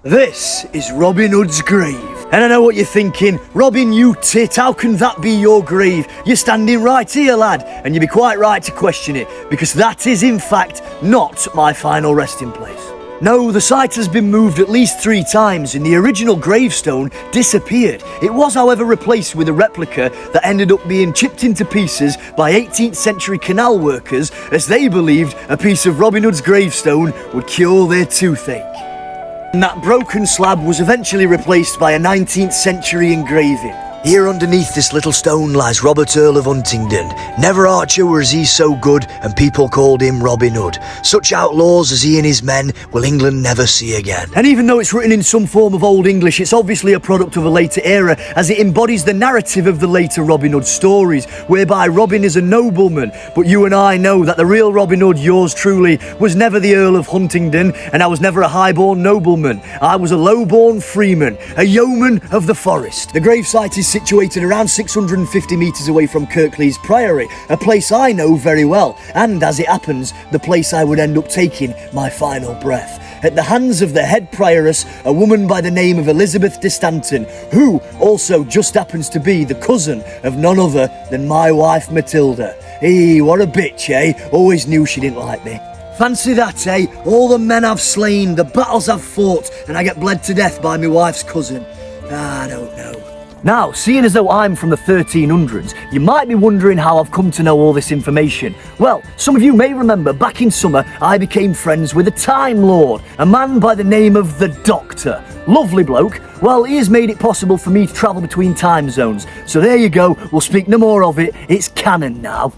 This is Robin Hood's grave. And I know what you're thinking, Robin, you tit, how can that be your grave? You're standing right here, lad, and you'd be quite right to question it, because that is in fact not my final resting place. No, the site has been moved at least 3 times and the original gravestone disappeared. It was, however, replaced with a replica that ended up being chipped into pieces by 18th century canal workers as they believed a piece of Robin Hood's gravestone would cure their toothache. And that broken slab was eventually replaced by a 19th century engraving. Here underneath this little stone lies Robert Earl of Huntingdon. Never archer was he so good, and people called him Robin Hood. Such outlaws as he and his men will England never see again. And even though it's written in some form of Old English, it's obviously a product of a later era, as it embodies the narrative of the later Robin Hood stories, whereby Robin is a nobleman. But you and I know that the real Robin Hood, yours truly, was never the Earl of Huntingdon, and I was never a high-born nobleman. I was a low-born freeman, a yeoman of the forest. The gravesite is situated around 650 metres away from Kirklees Priory, a place I know very well, and as it happens, the place I would end up taking my final breath. At the hands of the head prioress, a woman by the name of Elizabeth deStainton, who also just happens to be the cousin of none other than my wife Matilda. What a bitch, eh? Always knew she didn't like me. Fancy that, eh? All the men I've slain, the battles I've fought, and I get bled to death by my wife's cousin. I don't know. Now, seeing as though I'm from the 1300s, you might be wondering how I've come to know all this information. Well, some of you may remember back in summer I became friends with a Time Lord, a man by the name of the Doctor. Lovely bloke. Well, he has made it possible for me to travel between time zones. So there you go, we'll speak no more of it, it's canon now.